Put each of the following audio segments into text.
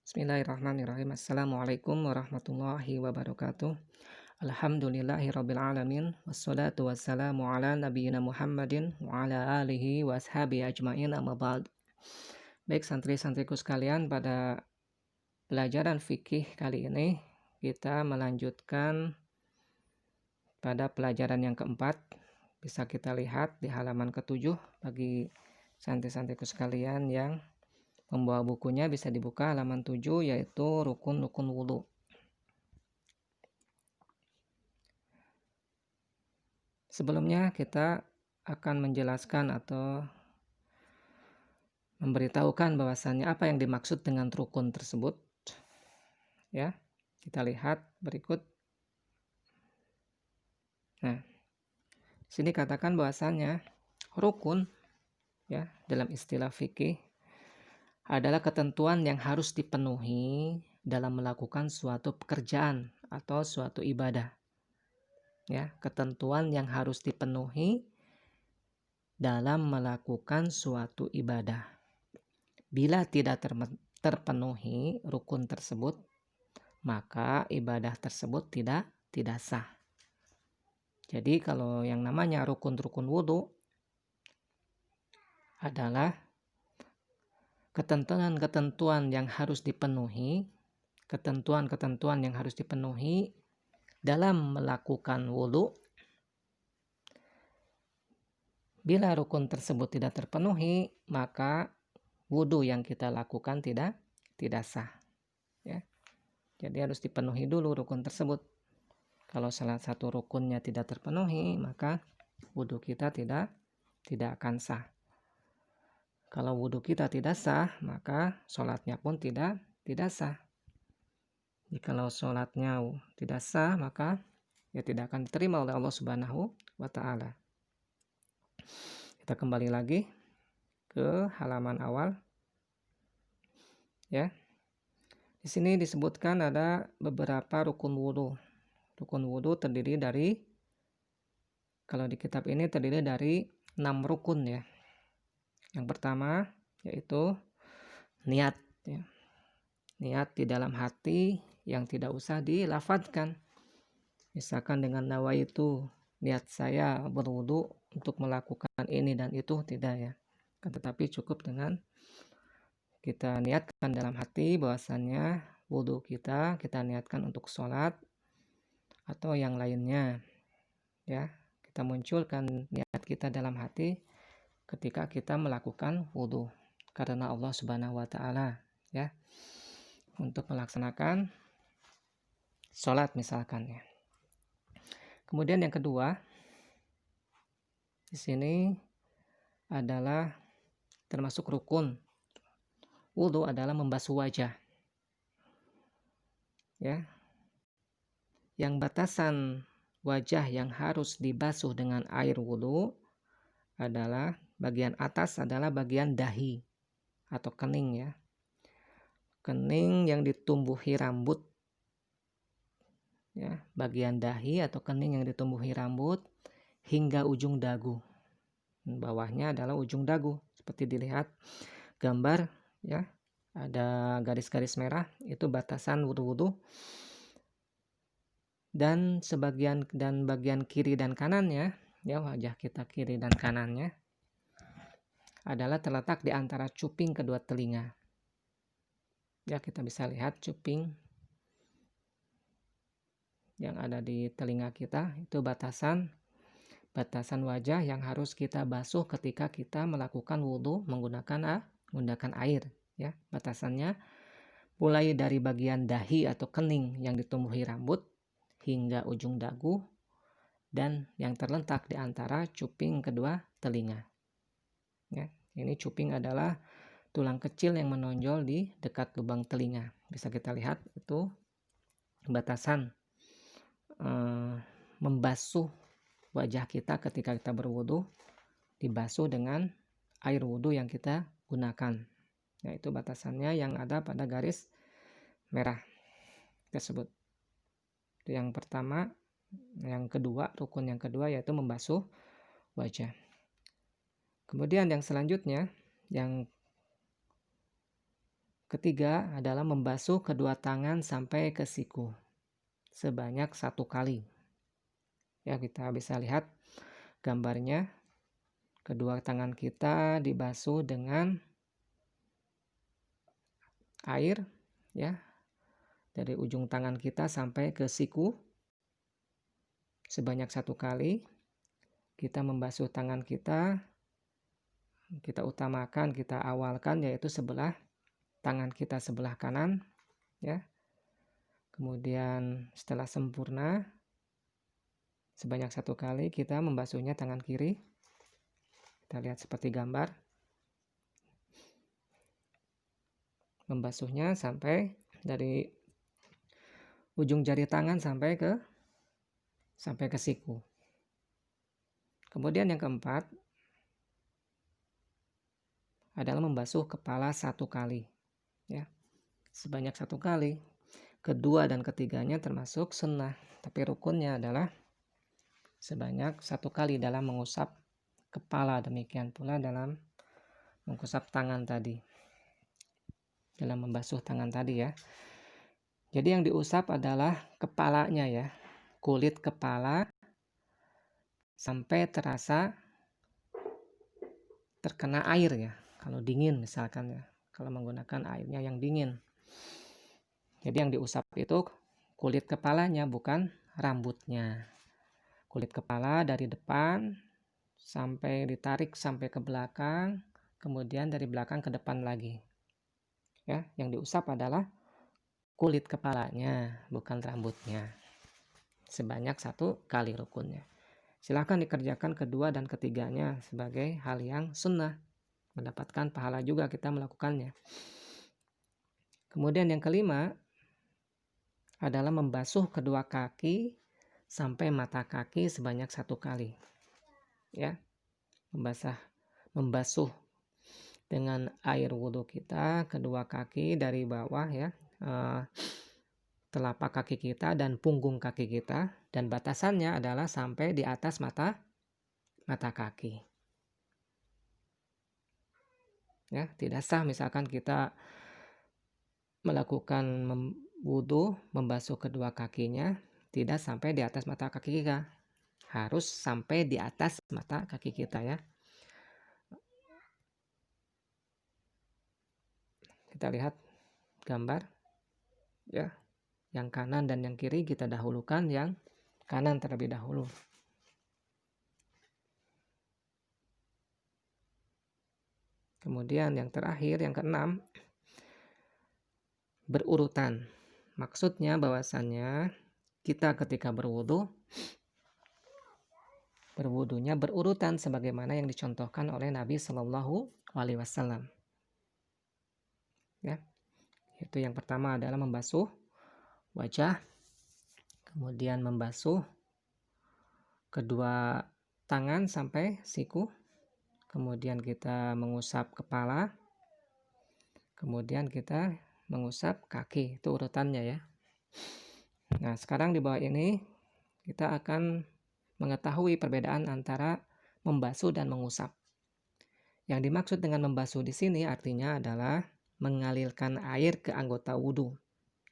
Bismillahirrahmanirrahim. Assalamualaikum warahmatullahi wabarakatuh. Alhamdulillahirabbil alamin wassalatu wassalamu ala nabiyyina Muhammadin wa ala alihi wa ashabihi ajmain amma ba'd. Baik santri-santriku sekalian, pada pelajaran fikih kali ini kita melanjutkan pada pelajaran yang keempat. Bisa kita lihat di halaman ke-7 bagi santri-santriku sekalian yang membawa bukunya, bisa dibuka halaman 7, yaitu rukun-rukun wudhu. Sebelumnya kita akan menjelaskan atau memberitahukan bahwasannya apa yang dimaksud dengan rukun tersebut. Ya, kita lihat berikut. Nah, sini katakan bahwasannya rukun, ya, dalam istilah fikih adalah ketentuan yang harus dipenuhi dalam melakukan suatu pekerjaan atau suatu ibadah. Ya, ketentuan yang harus dipenuhi dalam melakukan suatu ibadah. Bila tidak terpenuhi rukun tersebut, maka ibadah tersebut tidak sah. Jadi kalau yang namanya rukun-rukun wudhu adalah ketentuan-ketentuan yang harus dipenuhi, ketentuan-ketentuan yang harus dipenuhi dalam melakukan wudhu. Bila rukun tersebut tidak terpenuhi, maka wudhu yang kita lakukan tidak sah. Ya. Jadi harus dipenuhi dulu rukun tersebut. Kalau salah satu rukunnya tidak terpenuhi, maka wudhu kita tidak akan sah. Kalau wudhu kita tidak sah, maka sholatnya pun tidak sah. Jikalau sholatnya tidak sah, maka ya tidak akan diterima oleh Allah Subhanahu wa Ta'ala. Kita kembali lagi ke halaman awal. Ya. Di sini disebutkan ada beberapa rukun wudhu. Rukun wudhu terdiri dari, kalau di kitab ini terdiri dari 6 rukun, ya. Yang pertama yaitu niat, ya. Niat di dalam hati yang tidak usah dilafadzkan. Misalkan dengan nawaitu, niat saya berwudhu untuk melakukan ini dan itu, tidak, ya. Tetapi cukup dengan kita niatkan dalam hati bahwasannya wudhu kita niatkan untuk sholat atau yang lainnya, ya. Kita munculkan niat kita dalam hati ketika kita melakukan wudhu karena Allah Subhanahu wa Ta'ala, ya, untuk melaksanakan sholat misalkan, ya. Kemudian yang kedua di sini adalah termasuk rukun wudhu adalah membasuh wajah, ya. Yang batasan wajah yang harus dibasuh dengan air wudhu adalah bagian atas adalah bagian dahi atau kening, ya. Kening yang ditumbuhi rambut, ya, bagian dahi atau kening yang ditumbuhi rambut hingga ujung dagu. Bawahnya adalah ujung dagu, seperti dilihat gambar, ya. Ada garis-garis merah, itu batasan wudhu. Dan bagian kiri dan kanannya, ya, wajah kita kiri dan kanannya adalah terletak di antara cuping kedua telinga. Ya, kita bisa lihat cuping yang ada di telinga kita, itu batasan wajah yang harus kita basuh ketika kita melakukan wudhu menggunakan air, ya. Batasannya mulai dari bagian dahi atau kening yang ditumbuhi rambut hingga ujung dagu dan yang terletak di antara cuping kedua telinga. Ya, ini cuping adalah tulang kecil yang menonjol di dekat lubang telinga. Bisa kita lihat itu batasan membasuh wajah kita ketika kita berwudu, dibasuh dengan air wudu yang kita gunakan. Yaitu batasannya yang ada pada garis merah tersebut. Itu yang pertama. Yang kedua, rukun yang kedua yaitu membasuh wajah. Kemudian yang selanjutnya, yang ketiga adalah membasuh kedua tangan sampai ke siku sebanyak 1 kali. Ya, kita bisa lihat gambarnya. Kedua tangan kita dibasuh dengan air, ya, dari ujung tangan kita sampai ke siku sebanyak 1 kali. Kita membasuh tangan kita utamakan, kita awalkan yaitu sebelah tangan kita sebelah kanan, ya. Kemudian setelah sempurna sebanyak 1 kali, kita membasuhnya tangan kiri. Kita lihat seperti gambar. Membasuhnya sampai dari ujung jari tangan sampai ke siku. Kemudian yang keempat adalah membasuh kepala 1 kali, ya, sebanyak 1 kali. Kedua dan ketiganya termasuk sunnah, tapi rukunnya adalah sebanyak 1 kali dalam mengusap kepala. Demikian pula dalam mengusap tangan tadi, dalam membasuh tangan tadi, ya. Jadi yang diusap adalah kepalanya, ya, kulit kepala sampai terasa terkena air, ya, kalau dingin misalkan, ya, kalau menggunakan airnya yang dingin. Jadi yang diusap itu kulit kepalanya, bukan rambutnya. Kulit kepala dari depan sampai ditarik sampai ke belakang, kemudian dari belakang ke depan lagi. Ya, yang diusap adalah kulit kepalanya, bukan rambutnya. Sebanyak 1 kali rukunnya. Silakan dikerjakan kedua dan ketiganya sebagai hal yang sunnah. Mendapatkan pahala juga kita melakukannya. Kemudian yang kelima adalah membasuh kedua kaki sampai mata kaki sebanyak 1 kali. Ya, membasuh dengan air wudhu kita kedua kaki dari bawah, ya, telapak kaki kita dan punggung kaki kita, dan batasannya adalah sampai di atas mata kaki. Ya, tidak sah misalkan kita melakukan wudhu, membasuh kedua kakinya tidak sampai di atas mata kaki kita. Harus sampai di atas mata kaki kita, ya. Kita lihat gambar, ya. Yang kanan dan yang kiri kita dahulukan yang kanan terlebih dahulu. Kemudian yang terakhir, yang keenam, berurutan. Maksudnya bahwasannya kita ketika berwudunya berurutan sebagaimana yang dicontohkan oleh Nabi Shallallahu Alaihi Wasallam. Ya, itu yang pertama adalah membasuh wajah, kemudian membasuh kedua tangan sampai siku, kemudian kita mengusap kepala, kemudian kita mengusap kaki. Itu urutannya, ya. Nah, sekarang di bawah ini kita akan mengetahui perbedaan antara membasuh dan mengusap. Yang dimaksud dengan membasuh di sini artinya adalah mengalirkan air ke anggota wudhu.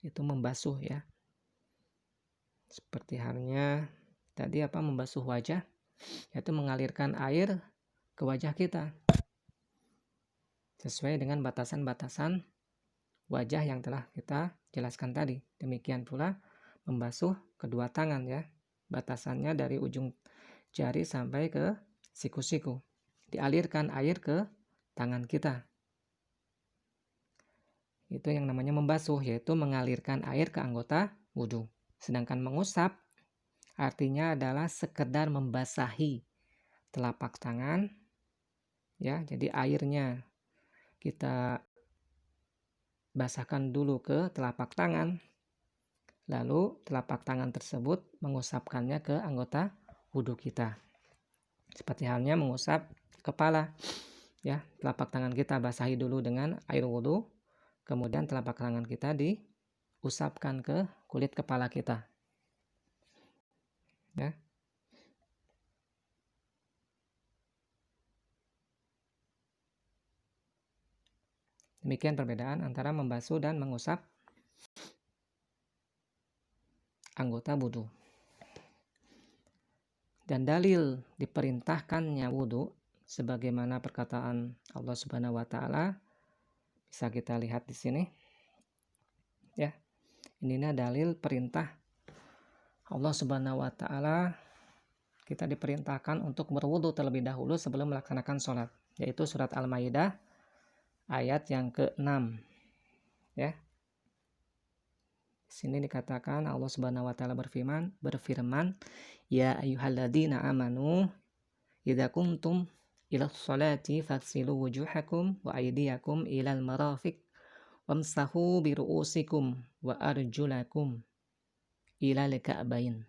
Itu membasuh, ya. Seperti halnya tadi membasuh wajah, yaitu mengalirkan air ke wajah kita sesuai dengan batasan-batasan wajah yang telah kita jelaskan tadi. Demikian pula membasuh kedua tangan, ya. Batasannya dari ujung jari sampai ke siku-siku. Dialirkan air ke tangan kita. Itu yang namanya membasuh, yaitu mengalirkan air ke anggota wudhu. Sedangkan mengusap artinya adalah sekedar membasahi telapak tangan, ya. Jadi airnya kita basahkan dulu ke telapak tangan, lalu telapak tangan tersebut mengusapkannya ke anggota wudhu kita. Seperti halnya mengusap kepala, ya. Telapak tangan kita basahi dulu dengan air wudhu, kemudian telapak tangan kita diusapkan ke kulit kepala kita, ya. Demikian perbedaan antara membasuh dan mengusap anggota wudhu. Dan dalil diperintahkannya wudhu sebagaimana perkataan Allah Subhanahu wa taala bisa kita lihat di sini. Ya. Ini dalil perintah Allah Subhanahu wa taala, kita diperintahkan untuk berwudhu terlebih dahulu sebelum melaksanakan sholat, yaitu surat Al-Maidah ayat yang ke-6. Ya. Di sini dikatakan Allah Subhanahu wa taala berfirman, ya ayyuhalladzina amanu idza kuntum ila sholati faghsilu wujuhakum wa aydiyakum ilal marafiq wamsahu bi ru'usikum wa arjulakum ilal ka'bain.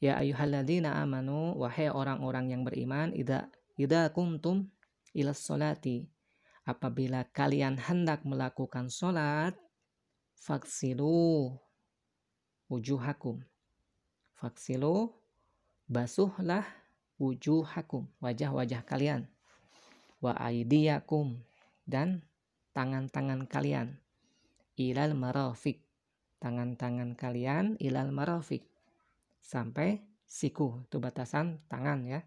Ya ayyuhalladzina amanu, wahai orang-orang yang beriman, idza kuntum ila sholati, apabila kalian hendak melakukan sholat, faghsilu wujuhakum, faghsilu, basuhlah, wujuhakum, wajah-wajah kalian, wa aydiyakum, dan tangan-tangan kalian, ilal marafiq, tangan-tangan kalian ilal marafiq, sampai siku, itu batasan tangan ya.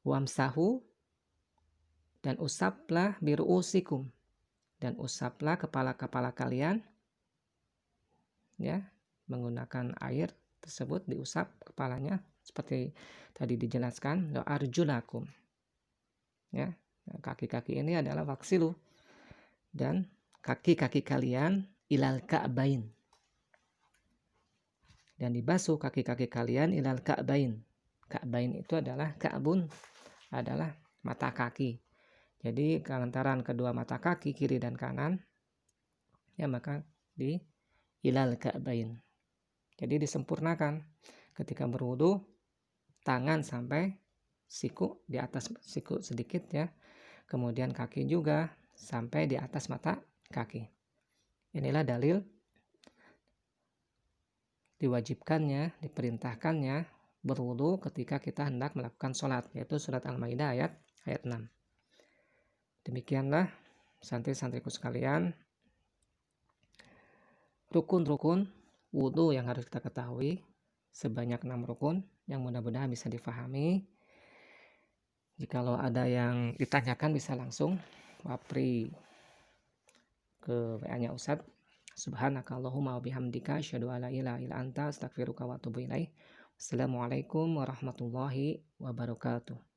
Wamsahu, dan usaplah biru'usikum, dan usaplah kepala-kepala kalian ya, menggunakan air tersebut diusap kepalanya seperti tadi dijelaskan. Wa arjulakum, ya, kaki-kaki ini adalah waksilu, dan kaki-kaki kalian ilal ka'bain, dan dibasuh kaki-kaki kalian ilal ka'bain. Ka'bain itu adalah ka'bun, adalah mata kaki. Jadi lantaran kedua mata kaki kiri dan kanan ya, maka di ilal ka'bain. Jadi disempurnakan ketika berwudu, tangan sampai siku, di atas siku sedikit ya. Kemudian kaki juga sampai di atas mata kaki. Inilah dalil diwajibkannya, diperintahkannya berwudu ketika kita hendak melakukan sholat, yaitu surat Al-Maidah ayat 6. Demikianlah santri-santriku sekalian, rukun-rukun wudu yang harus kita ketahui, sebanyak 6 rukun yang mudah-mudahan bisa difahami. Jikalau ada yang ditanyakan bisa langsung wapri ke WA-nya Ustadz. Subhanakallahumma wa bihamdika asyhadu an la ilaha illa anta astaghfiruka wa atubu ilaik. Assalamualaikum warahmatullahi wabarakatuh.